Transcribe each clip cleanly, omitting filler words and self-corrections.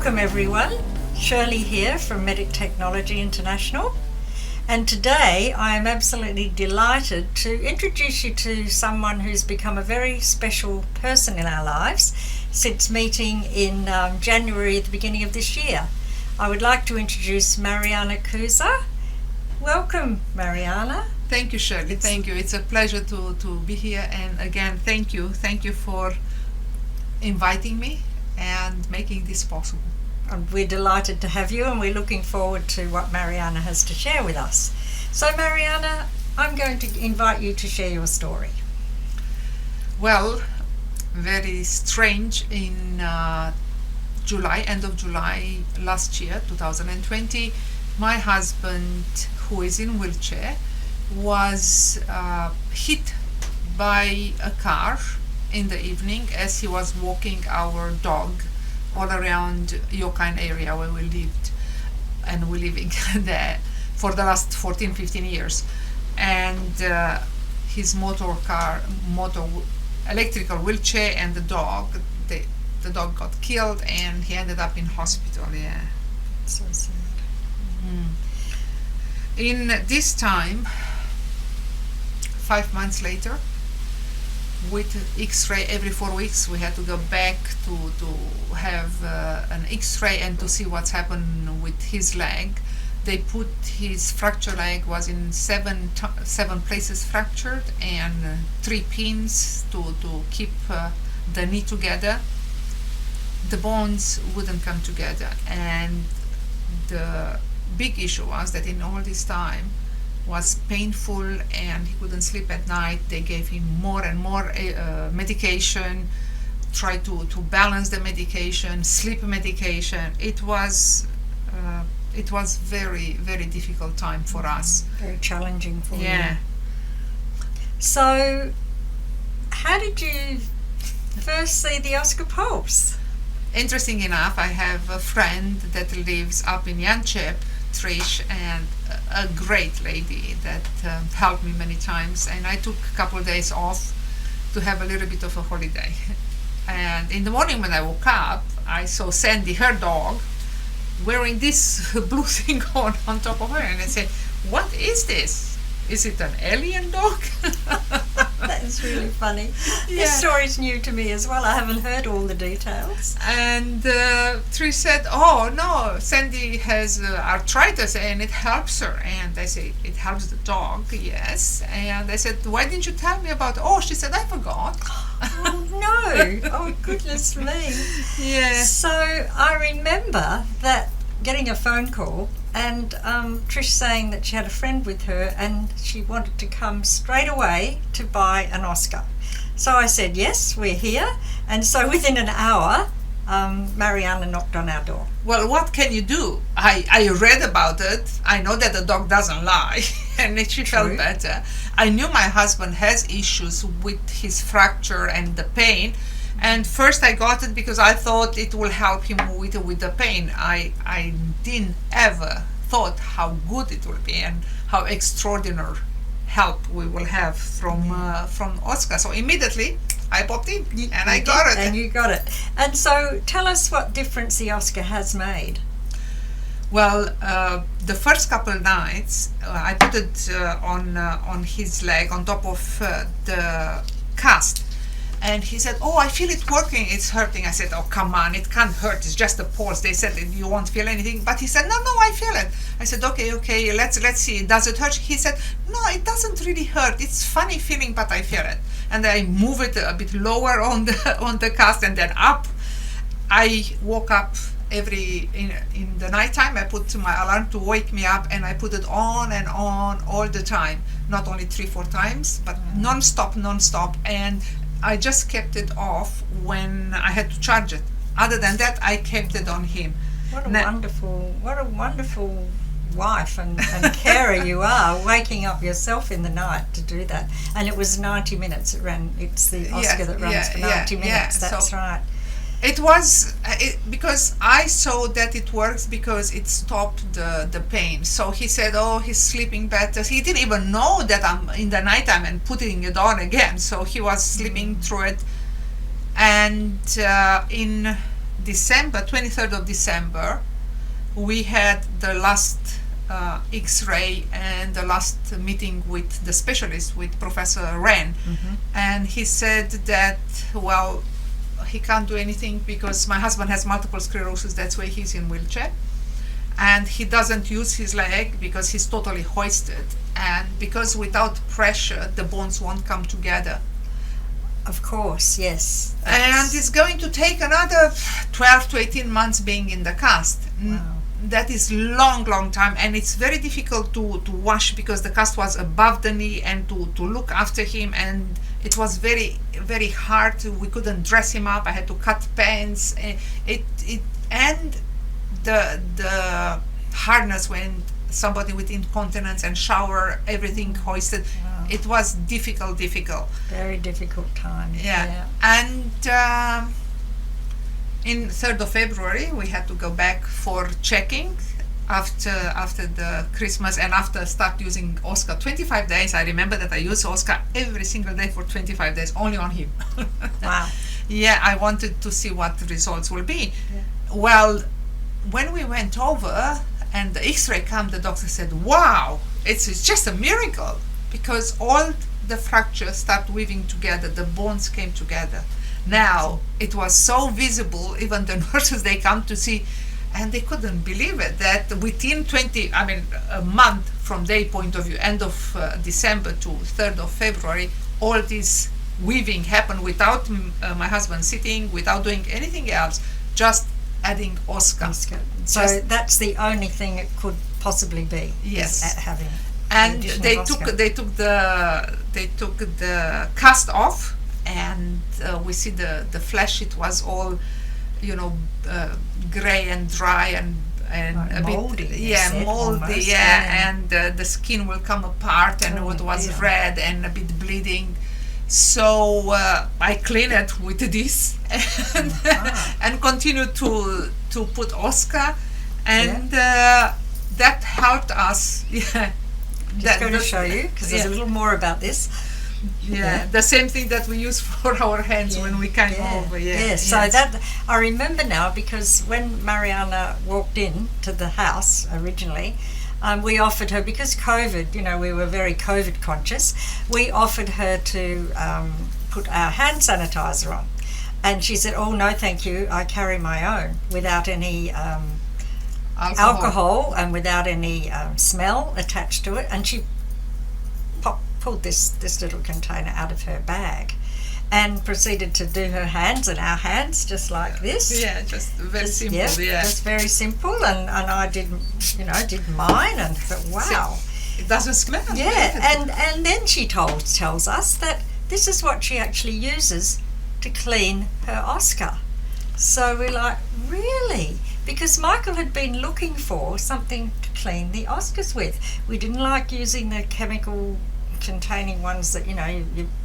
Welcome everyone, Shirley here from Medic Technology International, and today I am absolutely delighted to introduce you to someone who's become a very special person in our lives since meeting in January at the beginning of this year. I would like to introduce Mariana Cusa. Welcome, Mariana. Thank you, Shirley. Thank you. It's a pleasure to be here, and again, thank you for inviting me and making this possible. And we're delighted to have you, and we're looking forward to what Mariana has to share with us. So Mariana, I'm going to invite you to share your story. Well, very strange. In end of July last year, 2020, my husband, who is in wheelchair, was hit by a car in the evening as he was walking our dog all around Yokain area where we lived, and we're living there for the last 14-15 years. And his electrical wheelchair and the dog got killed, and he ended up in hospital. Yeah, So sad. In this time, 5 months later, with X-ray every 4 weeks, we had to go back to have an X-ray and to see what's happened with his leg. They put his fractured leg was in seven places fractured, and 3 pins to keep the knee together. The bones wouldn't come together, and the big issue was that in all this time was painful, and he couldn't sleep at night. They gave him more and more medication, tried to balance the medication, sleep medication. It was very, very difficult time for us. Very challenging for you. Yeah. So, how did you first see the Oska Pulse? Interesting enough, I have a friend that lives up in Yanchep, Trish, and a great lady that helped me many times, and I took a couple of days off to have a little bit of a holiday. And in the morning when I woke up, I saw Sandy, her dog, wearing this blue thing on top of her, and I said, "What is this? Is it an alien dog?" That is really funny. Yeah. This story's new to me as well. I haven't heard all the details. And Trish said, "Oh no, Sandy has arthritis and it helps her." And I said, "It helps the dog, yes." And I said, "Why didn't you tell me about it?" Oh, she said, "I forgot." Oh no! Oh goodness me! Yeah. So I remember that getting a phone call and Trish saying that she had a friend with her and she wanted to come straight away to buy an Oska. So I said, yes, we're here. And so within an hour, Mariana knocked on our door. Well, what can you do? I read about it. I know that the dog doesn't lie, and she felt better. I knew my husband has issues with his fracture and the pain. And first I got it because I thought it will help him with the pain. I didn't ever thought how good it will be and how extraordinary help we will have from Oska. So immediately I popped in and I got it. And you got it. And so tell us what difference the Oska has made. Well, the first couple nights I put it on his leg on top of the cast. And he said, "Oh, I feel it working, it's hurting." I said, "Oh, come on, it can't hurt, it's just a pulse." They said you won't feel anything, but he said, no, I feel it. I said, okay, let's see, does it hurt? He said, "No, it doesn't really hurt, it's funny feeling, but I feel it." And I move it a bit lower on the cast and then up. I woke up in the nighttime. I put my alarm to wake me up, and I put it on and on all the time, not only 3-4 times, but non-stop, and I just kept it off when I had to charge it. Other than that, I kept it on him. What a wonderful wife and carer you are, waking up yourself in the night to do that. And it was 90 minutes it ran. It's the Oska that runs for 90 minutes. That's so right. It was because I saw that it works because it stopped the pain. So he said, "Oh, he's sleeping better." He didn't even know that I'm in the nighttime and putting it on again. So he was sleeping through it. And in December, 23rd of December, we had the last X-ray and the last meeting with the specialist, with Professor Wren, and he said that, well, he can't do anything because my husband has multiple sclerosis, that's why he's in wheelchair, and he doesn't use his leg because he's totally hoisted, and because without pressure the bones won't come together. Of course, yes. And it's going to take another 12 to 18 months being in the cast. Wow. That is long time, and it's very difficult to wash because the cast was above the knee, and to look after him, and it was very hard. We couldn't dress him up. I had to cut pants. And the harness when somebody with incontinence and shower, everything hoisted. Wow. It was difficult. Very difficult time. Yeah. And in 3rd of February, we had to go back for checking after the Christmas, and after start using Oska 25 days. I remember that I used Oska every single day for 25 days, only on him. Wow. Yeah, I wanted to see what the results will be. Yeah. Well, when we went over and the X-ray came, the doctor said, wow, it's just a miracle, because all the fractures start weaving together, the bones came together. Now, it was so visible, even the nurses, they come to see, and they couldn't believe it, that within a month from their point of view, end of December to 3rd of February, all this weaving happened without my husband sitting, without doing anything else, just adding Oska. So that's the only thing it could possibly be. Yes. Is having. And The they addition of took the cast off, and we see the flesh. It was all, gray and dry and Like a moldy, bit, you said, moldy, almost, yeah. And the skin will come apart, and Oh, it was dear. red and a bit bleeding. So I cleaned it with this and, and continued to put Oska, and that helped us. Yeah. Just going to show you, because there's a little more about this. Yeah, the same thing that we use for our hands when we came over. Yeah. So that I remember now, because when Mariana walked in to the house originally, we offered her, because COVID, we were very COVID conscious, we offered her to put our hand sanitizer on. And she said, oh, no, thank you, I carry my own, without any alcohol and without any smell attached to it. And she pulled this little container out of her bag and proceeded to do her hands and our hands just like this. Yeah, just very simple. Yeah, just very simple. And I did mine and thought, wow, it doesn't smell. Yeah, and then she tells us that this is what she actually uses to clean her Oska. So we're like, really? Because Michael had been looking for something to clean the Oscars with. We didn't like using the chemical containing ones that you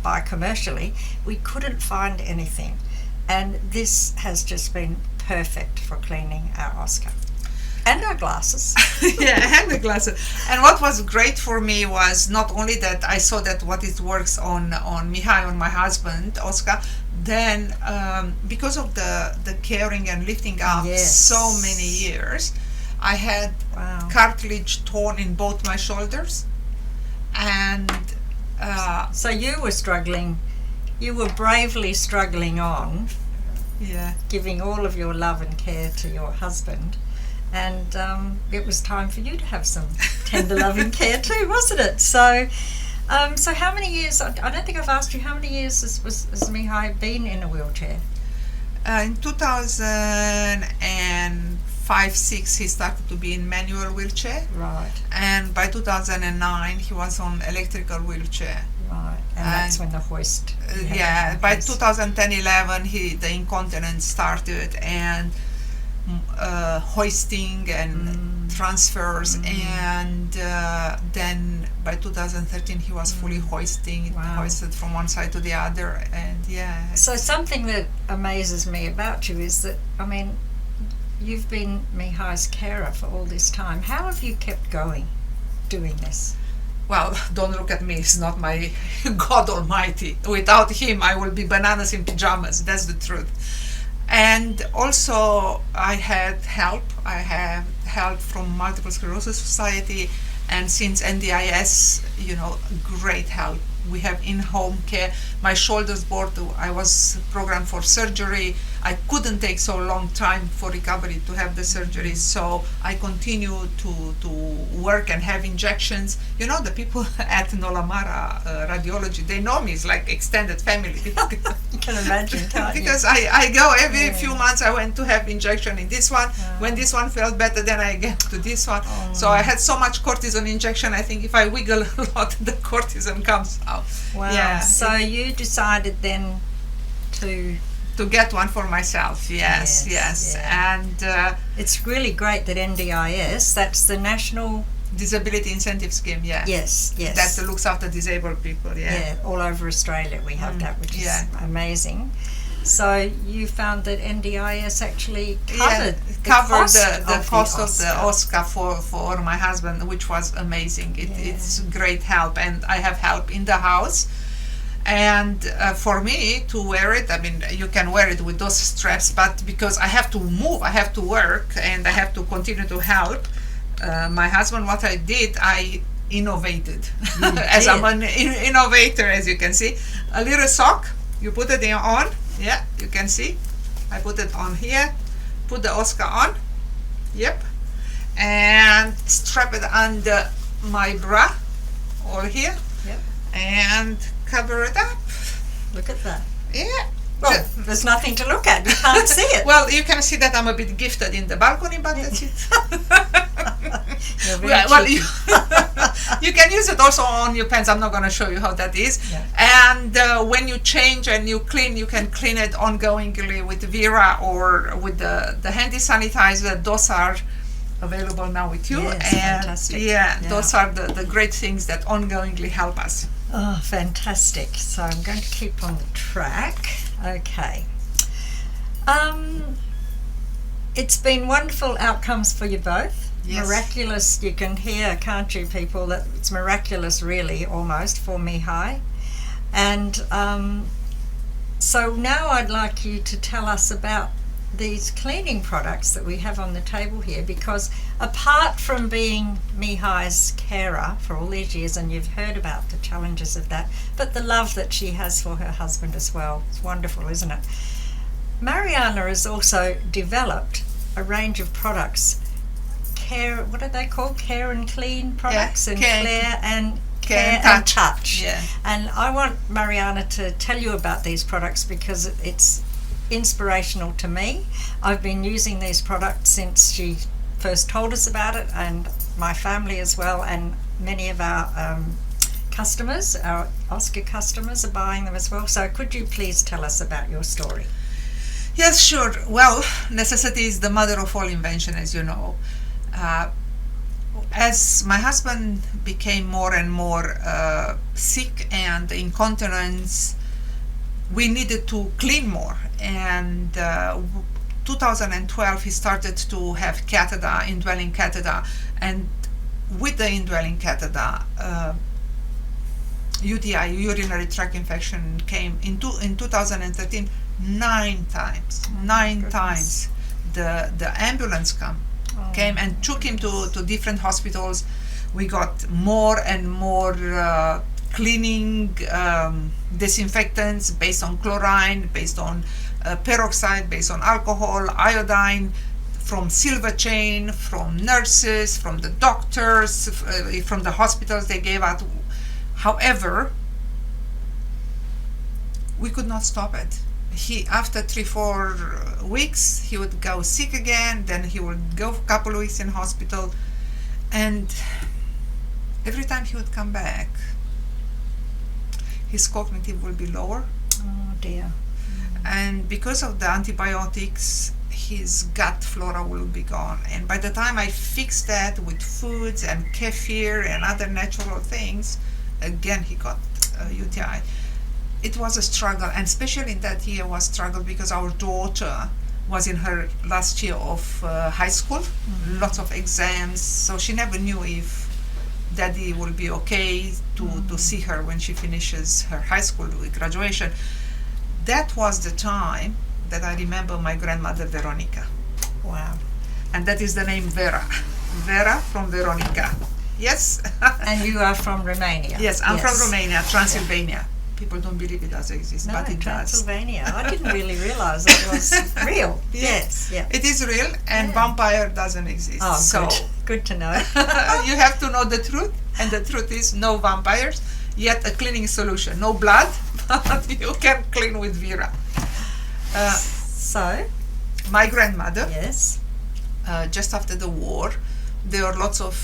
buy commercially. We couldn't find anything, and this has just been perfect for cleaning our Oska and our glasses. Yeah, and the glasses. And what was great for me was not only that I saw that what it works on Mihai, on my husband Oska, then because of the caring and lifting up so many years, I had cartilage torn in both my shoulders. And so you were struggling, you were bravely struggling on, giving all of your love and care to your husband, and it was time for you to have some tender love and care too, wasn't it? So how many years, I don't think I've asked you, how many years has Mihai been in a wheelchair? In 2005-06 he started to be in manual wheelchair. Right. And by 2009 he was on electrical wheelchair. Right. And that's when the hoist. By 2010-11 the incontinence started, and hoisting and transfers, and then by 2013 he was fully hoisted from one side to the other, and So something that amazes me about you is that, you've been Mihai's carer for all this time. How have you kept going doing this? Well, don't look at me, it's not my God Almighty. Without him I will be bananas in pajamas, that's the truth. And also I had help. I have help from Multiple Sclerosis Society, and since NDIS, great help. We have in-home care. My shoulders board, I was programmed for surgery. I couldn't take so long time for recovery to have the surgery, so I continue to work and have injections. The people at Nolamara Radiology, they know me. It's like extended family. You can imagine, can't you? Because I go every few months. I went to have injection in this one. When this one felt better, then I get to this one. So I had so much cortisone injection. I think if I wiggle a lot, the cortisone comes out. Wow. Yeah. So you decided then to get one for myself. Yes. Yeah. And it's really great that NDIS, that's the National Disability Incentive Scheme. Yeah. Yes. That looks after disabled people. Yeah, all over Australia we have that, which is amazing. So you found that NDIS actually covered the cost of the Oska for my husband, which was amazing. It's great help, and I have help in the house. And for me to wear it, I mean, you can wear it with those straps, but because I have to move, I have to work, and I have to continue to help my husband, what I did, I innovated. As I'm an innovator, as you can see. A little sock, you put it on. Yeah, you can see. I put it on here, put the Oska on. Yep. And strap it under my bra, all here. Yep. And cover it up. Look at that. Yeah. Well, there's nothing to look at. You can't see it. Well, you can see that I'm a bit gifted in the balcony, but that's it. You can use it also on your pants. I'm not going to show you how that is. Yeah. And when you change and you clean, you can clean it ongoingly with Vera or with the handy sanitizer. Those are available now with you. Yes, and fantastic. Yeah, those are the great things that ongoingly help us. Oh, fantastic. So I'm going to keep on the track. Okay. It's been wonderful outcomes for you both. Yes. Miraculous. You can hear, can't you, people, that it's miraculous, really, almost, for Mihai. And so now I'd like you to tell us about these cleaning products that we have on the table here, because apart from being Mihai's carer for all these years, and you've heard about the challenges of that, but the love that she has for her husband as well, it's wonderful, isn't it? Mariana has also developed a range of products, what are they called? Care and Clean products, and Care and Touch. Yeah. And I want Mariana to tell you about these products because it's inspirational to me. I've been using these products since she first told us about it, and my family as well, and many of our customers, our Oska customers, are buying them as well. So could you please tell us about your story? Yes, sure. Well, necessity is the mother of all invention, as you know. As my husband became more and more sick and incontinence, we needed to clean more. And 2012 he started to have catheter, indwelling catheter, and with the indwelling catheter, UTI, urinary tract infection, came in 2013 9 times. The ambulance came and took him to different hospitals. We got more and more cleaning disinfectants based on chlorine, based on peroxide, based on alcohol, iodine, from Silver Chain, from nurses, from the doctors, from the hospitals they gave out. However, we could not stop it. After 3-4 weeks, he would go sick again, then he would go for a couple of weeks in hospital, and every time he would come back, his cognitive will be lower. Oh dear. And because of the antibiotics, his gut flora will be gone. And by the time I fixed that with foods and kefir and other natural things, again he got UTI. It was a struggle, and especially in that year was struggle because our daughter was in her last year of high school, lots of exams, so she never knew if daddy will be okay to see her when she finishes her high school with graduation. That was the time that I remember my grandmother Veronica. Wow. And that is the name Vera. Vera from Veronica. Yes? And you are from Romania? Yes, I'm from Romania, Transylvania. People don't believe it does exist, No, but it Transylvania. I didn't really realise it was real. Yes, yeah. It is real, and vampire doesn't exist. Oh, so good to know. you have to know the truth, and the truth is no vampires, yet a cleaning solution. No blood, but you can clean with Vera. So? My grandmother, yes, just after the war, there were lots of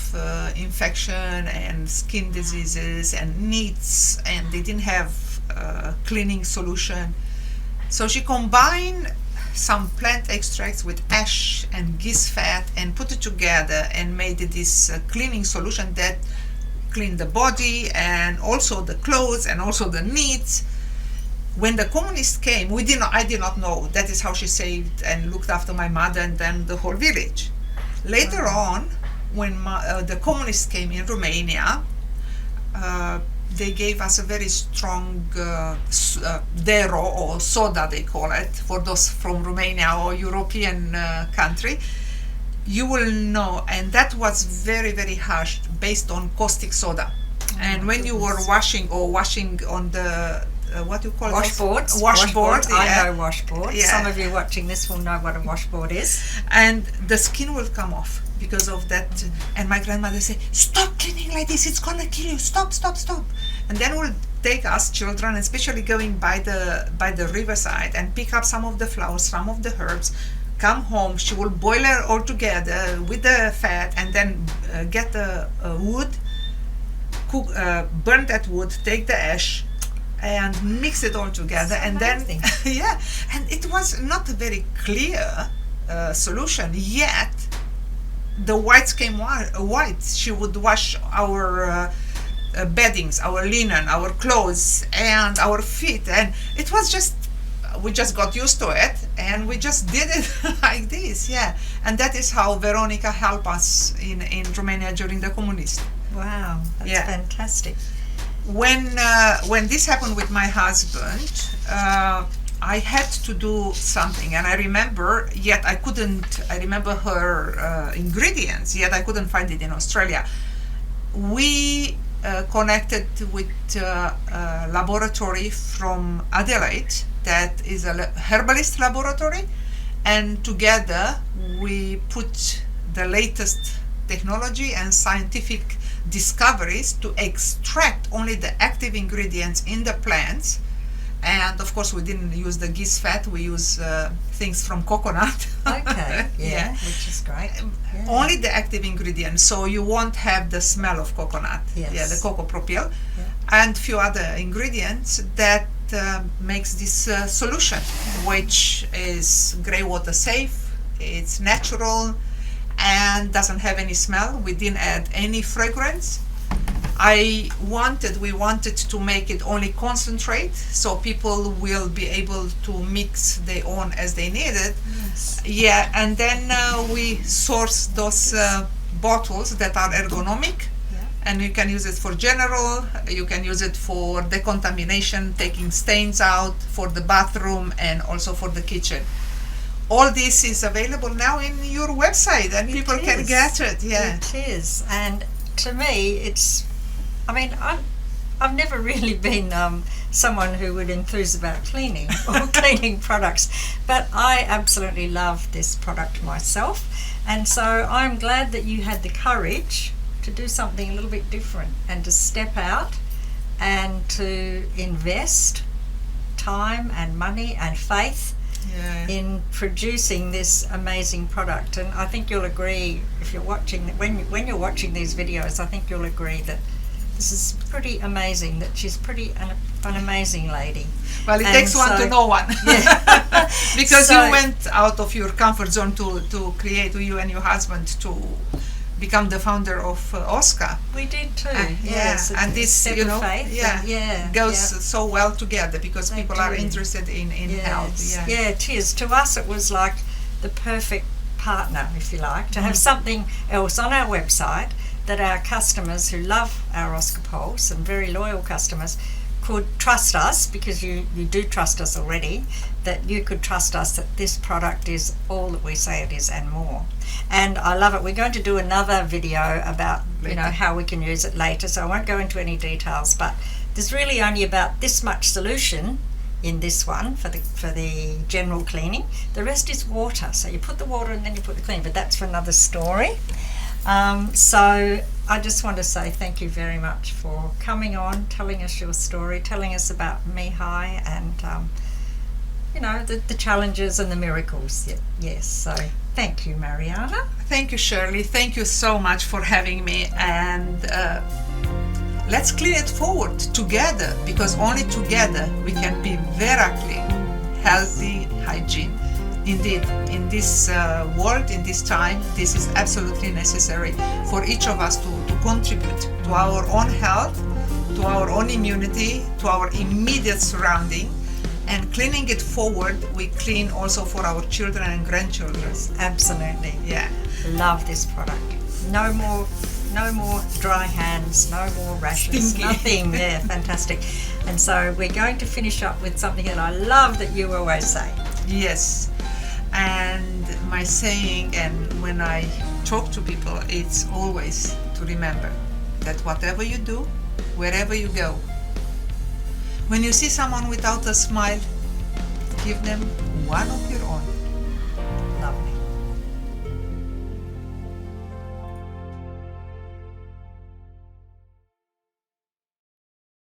infection and skin diseases and needs, and they didn't have cleaning solution. So she combined some plant extracts with ash and geese fat and put it together and made this cleaning solution that cleaned the body and also the clothes and also the needs. When the communists came, I did not know. That is how she saved and looked after my mother and then the whole village. Later on, when the communists came in Romania, they gave us a very strong dero or soda, they call it, for those from Romania or European country. You will know, and that was very, very harsh, based on caustic soda. And when you were washing on the what you call washboards. Washboard. I know washboards. Yeah. Some of you watching this will know what a washboard is. And the skin will come off because of that. And my grandmother said, "Stop cleaning like this. It's gonna kill you. Stop, stop, stop." And then we'll take us children, especially going by the riverside, and pick up some of the flowers, some of the herbs. Come home. She will boil it all together with the fat, and then get the wood, cook, burn that wood, take the ash, and mix it all together. That's and amazing. Then yeah, and it was not a very clear solution yet. The whites came white. She would wash our beddings, our linen, our clothes, and our feet, and it was just, we just got used to it, and we just did it like this. Yeah, and that is how Veronica helped us in Romania during the communists. Wow, that's fantastic. When this happened with my husband, I had to do something, and I remember, yet I couldn't. I remember her ingredients, yet I couldn't find it in Australia. We connected with a laboratory from Adelaide that is a herbalist laboratory, and together we put the latest technology and scientific discoveries to extract only the active ingredients in the plants. And of course we didn't use the geese fat, we use things from coconut. Okay, yeah, which is great. Yeah. Only the active ingredients, so you won't have the smell of coconut. Yes. Yeah, the coco propyl, Yeah. and few other ingredients that makes this solution, which is grey water safe, it's natural, and doesn't have any smell. We didn't add any fragrance. We wanted to make it only concentrate, so people will be able to mix their own as they need it. Yes. Yeah, and then we source those bottles that are ergonomic, and you can use it for general, you can use it for decontamination, taking stains out, for the bathroom, and also for the kitchen. All this is available now in your website, and people can get it. Yeah, it is. And to me, I've never really been someone who would enthuse about cleaning or cleaning products, but I absolutely love this product myself, and so I'm glad that you had the courage to do something a little bit different and to step out and to invest time and money and faith in producing this amazing product. And I think you'll agree, if you're watching, when you're watching these videos, I think you'll agree that this is pretty amazing, that she's an amazing lady. Well, it takes one to know one. Yeah. Because you went out of your comfort zone to create, you and your husband, to become the founder of Oska. We did too. Yes, and this, faith goes so well together, because people are interested in health. Yeah, it is. To us, it was like the perfect partner, if you like, to have something else on our website that our customers who love our Oska Pulse, and very loyal customers, could trust us, because you do trust us already, that you could trust us that this product is all that we say it is and more. And I love it. We're going to do another video about how we can use it later, so I won't go into any details, but there's really only about this much solution in this one for the general cleaning. The rest is water, so you put the water and then you put the clean, but that's for another story. So I just want to say thank you very much for coming on, telling us your story, telling us about Mihai and the challenges and the miracles. Yes, so thank you, Mariana. Thank you, Shirley. Thank you so much for having me, and let's clean it forward together, because only together we can be very clean, healthy, hygiene. Indeed, in this world, in this time, this is absolutely necessary for each of us to contribute to our own health, to our own immunity, to our immediate surrounding. And cleaning it forward, we clean also for our children and grandchildren. Absolutely. Yeah. Love this product. No more dry hands, no more rashes, Stinky. Nothing. Yeah, fantastic. And so we're going to finish up with something that I love that you always say. Yes. And my saying, and when I talk to people, it's always to remember that whatever you do, wherever you go, when you see someone without a smile, give them one of your own. Lovely.